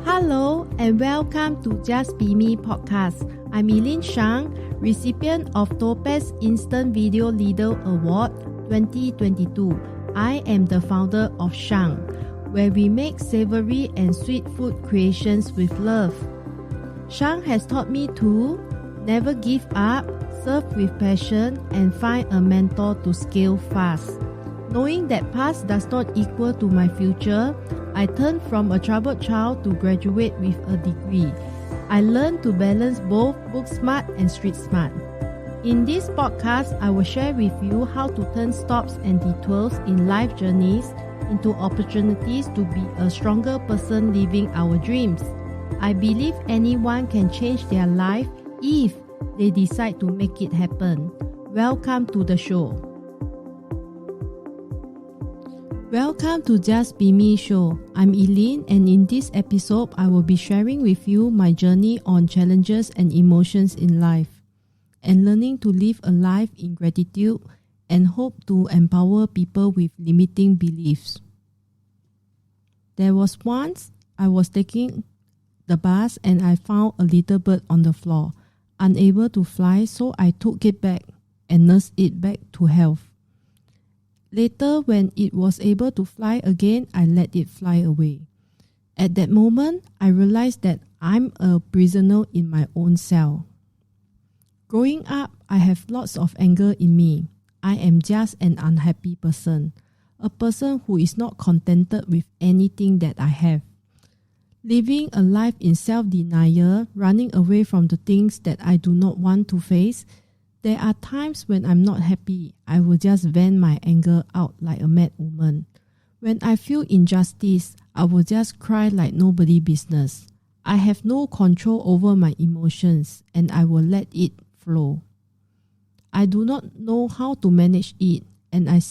Hello and welcome to Just Be Me podcast. I'm Eileen Shang, recipient of Topaz Instant Video Leader Award 2022. I am the founder of Shang, where we make savory and sweet food creations with love. Shang has taught me to never give up, serve with passion, and find a mentor to scale fast. Knowing that past does not equal to my future, I turned from a troubled child to graduate with a degree. I learned to balance both book smart and street smart. In this podcast, I will share with you how to turn stops and detours in life journeys into opportunities to be a stronger person living our dreams. I believe anyone can change their life if they decide to make it happen. Welcome to the show. Welcome to Just Be Me show. I'm Eileen, and in this episode, I will be sharing with you my journey on challenges and emotions in life, and learning to live a life in gratitude and hope to empower people with limiting beliefs. There was once I was taking the bus and I found a little bird on the floor, unable to fly, so I took it back and nursed it back to health. Later, when it was able to fly again, I let it fly away. At that moment, I realized that I'm a prisoner in my own cell. Growing up, I have lots of anger in me. I am just an unhappy person, a person who is not contented with anything that I have. Living a life in self-denial, running away from the things that I do not want to face. There are times when I'm not happy, I will just vent my anger out like a mad woman. When I feel injustice, I will just cry like nobody business. I have no control over my emotions and I will let it flow. I do not know how to manage it, and I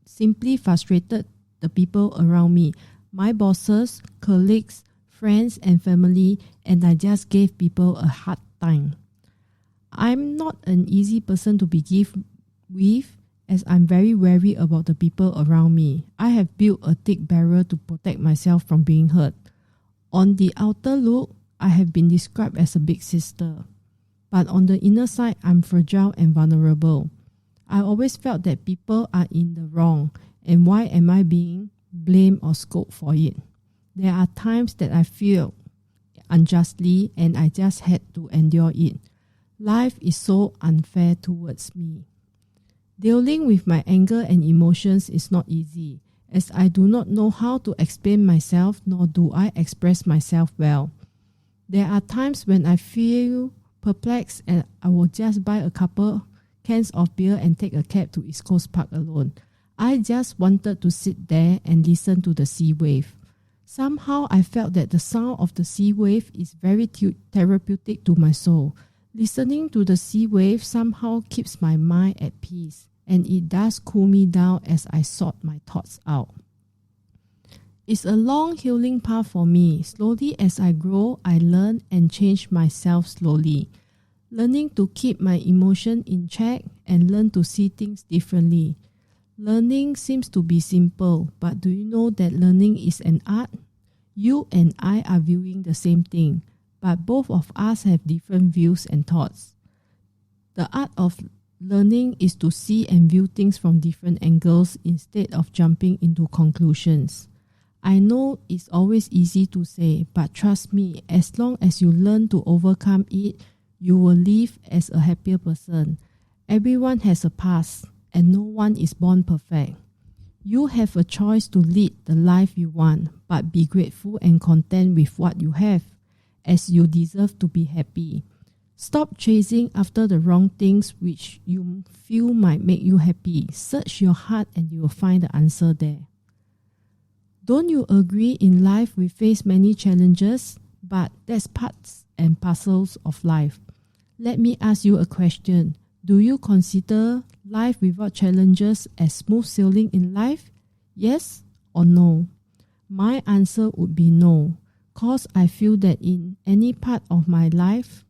simply frustrated the people around me, my bosses, colleagues, friends and family, and I just gave people a hard time. I'm not an easy person to begin with, as I'm very wary about the people around me. I have built a thick barrier to protect myself from being hurt. On the outer look, I have been described as a big sister. But on the inner side, I'm fragile and vulnerable. I always felt that people are in the wrong, and why am I being blamed or scolded for it? There are times that I feel unjustly and I just had to endure it. Life is so unfair towards me. Dealing with my anger and emotions is not easy, as I do not know how to explain myself, nor do I express myself well. There are times when I feel perplexed and I will just buy a couple cans of beer and take a cab to East Coast Park alone. I just wanted to sit there and listen to the sea wave. Somehow I felt that the sound of the sea wave is very therapeutic to my soul. Listening to the sea wave somehow keeps my mind at peace, and it does cool me down as I sort my thoughts out. It's a long healing path for me. Slowly as I grow, I learn and change myself slowly. Learning to keep my emotion in check and learn to see things differently. Learning seems to be simple, but do you know that learning is an art? You and I are viewing the same thing, but both of us have different views and thoughts. The art of learning is to see and view things from different angles instead of jumping into conclusions. I know it's always easy to say, but trust me, as long as you learn to overcome it, you will live as a happier person. Everyone has a past, and no one is born perfect. You have a choice to lead the life you want, but be grateful and content with what you have, as you deserve to be happy. Stop chasing after the wrong things which you feel might make you happy. Search your heart and you will find the answer there. Don't you agree in life we face many challenges, but that's parts and parcels of life. Let me ask you a question. Do you consider life without challenges as smooth sailing in life? Yes or no? My answer would be no. Cause I feel that in any part of my life,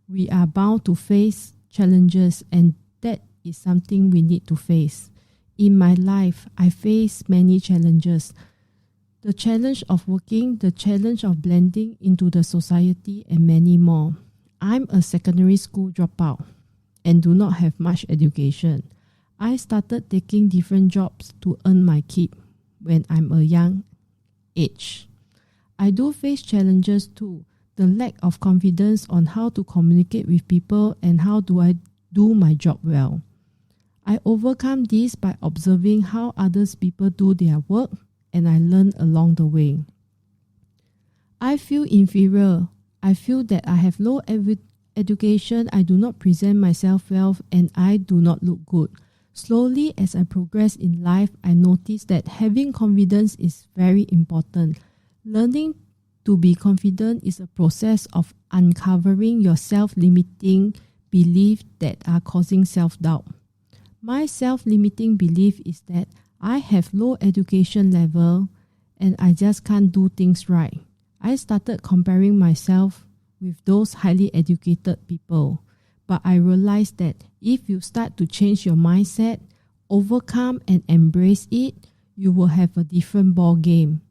we are bound to face challenges, and that is something we need to face. In my life, I face many challenges. the challenge of working, the challenge of blending into the society, and many more. I'm a secondary school dropout and do not have much education. I started taking different jobs to earn my keep when I'm a young age. I do face challenges too. The lack of confidence on how to communicate with people and how do I do my job well. I overcome this by observing how others people do their work, and I learn along the way. I feel inferior. I feel that I have low education, I do not present myself well, and I do not look good. Slowly, as I progress in life, I notice that having confidence is very important. Learning to be confident is a process of uncovering your self-limiting beliefs that are causing self-doubt. My self-limiting belief is that I have low education level and I just can't do things right. I started comparing myself with those highly educated people. But I realized that if you start to change your mindset, overcome and embrace it, you will have a different ball game.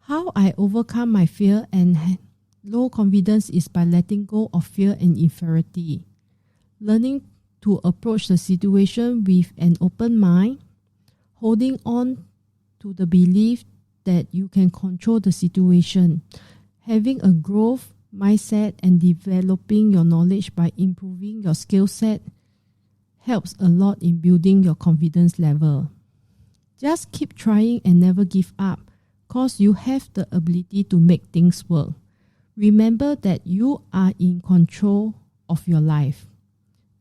How I overcome my fear and low confidence is by letting go of fear and inferiority. Learning to approach the situation with an open mind, holding on to the belief that you can control the situation, having a growth mindset and developing your knowledge by improving your skill set helps a lot in building your confidence level. Just keep trying and never give up, cause you have the ability to make things work. Remember that you are in control of your life,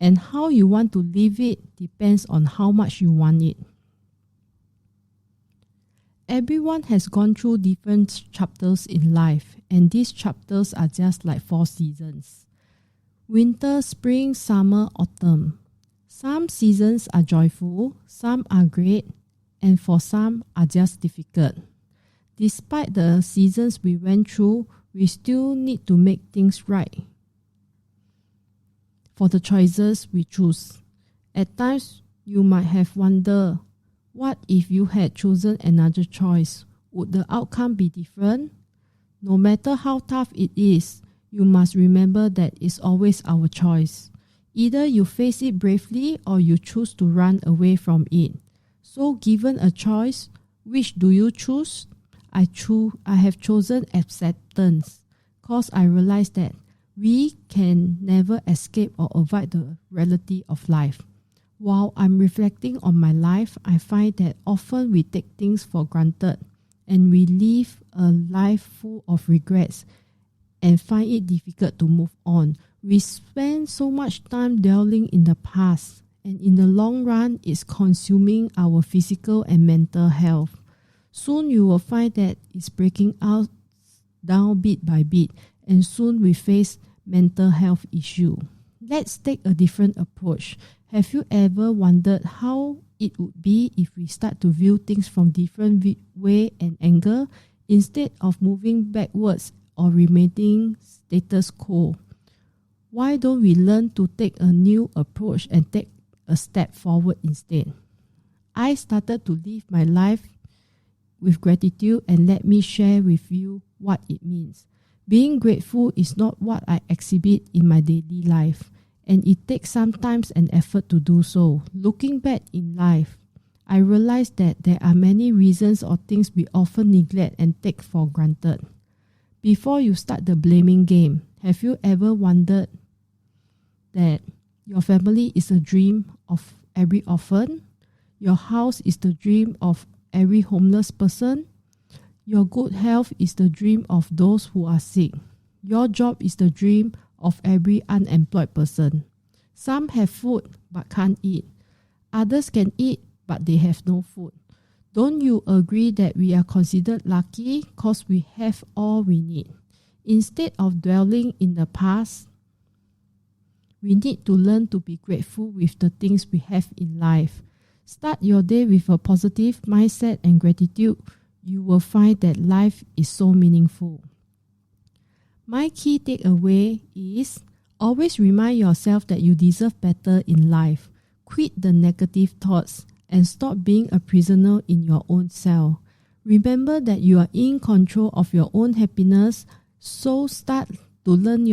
and how you want to live it depends on how much you want it. Everyone has gone through different chapters in life, and these chapters are just like 4 seasons. Winter, spring, summer, autumn. Some seasons are joyful, some are great, and for some are just difficult. Despite the seasons we went through, we still need to make things right for the choices we choose. At times, you might have wondered, what if you had chosen another choice? Would the outcome be different? No matter how tough it is, you must remember that it's always our choice. Either you face it bravely or you choose to run away from it. So given a choice, which do you choose? I have chosen acceptance, because I realize that we can never escape or avoid the reality of life. While I'm reflecting on my life, I find that often we take things for granted and we live a life full of regrets and find it difficult to move on. We spend so much time dwelling in the past, and in the long run, it's consuming our physical and mental health. Soon you will find that it's breaking out down bit by bit, and soon we face mental health issue. Let's take a different approach. Have you ever wondered how it would be if we start to view things from different way and angle instead of moving backwards or remaining status quo? Why don't we learn to take a new approach and take a step forward instead? I started to live my life with gratitude, and let me share with you what it means. Being grateful is not what I exhibit in my daily life, and it takes sometimes an effort to do so. Looking back in life, I realized that there are many reasons or things we often neglect and take for granted. Before you start the blaming game, have you ever wondered that your family is a dream of every orphan? Your house is the dream of every homeless person? Your good health is the dream of those who are sick. Your job is the dream of every unemployed person. Some have food but can't eat. Others can eat but they have no food. Don't you agree that we are considered lucky because we have all we need? Instead of dwelling in the past, we need to learn to be grateful with the things we have in life. Start your day with a positive mindset and gratitude. You will find that life is so meaningful. My key takeaway is always remind yourself that you deserve better in life. Quit the negative thoughts and stop being a prisoner in your own cell. Remember that you are in control of your own happiness, so start to learn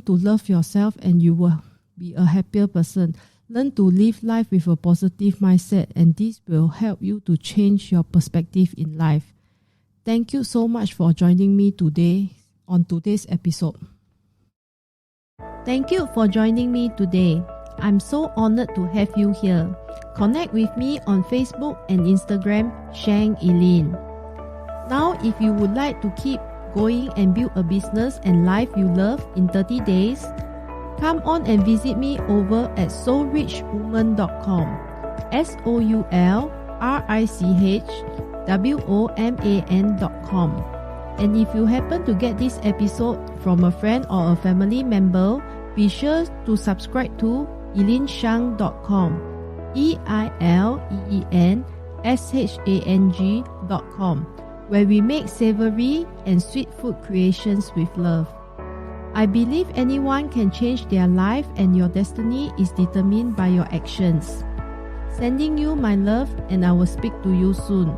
to love yourself and you will be a happier person. Learn to live life with a positive mindset, and this will help you to change your perspective in life. Thank you so much for joining me today on today's episode. Thank you for joining me today. I'm so honored to have you here. Connect with me on Facebook and Instagram, Shang Eileen. Now, if you would like to keep going and build a business and life you love in 30 days, come on and visit me over at soulrichwoman.com. soulrichwoman.com. And if you happen to get this episode from a friend or a family member, be sure to subscribe to EileenShang.com, EILEENSHANG.com, where we make savory and sweet food creations with love. I believe anyone can change their life, and your destiny is determined by your actions. Sending you my love, and I will speak to you soon.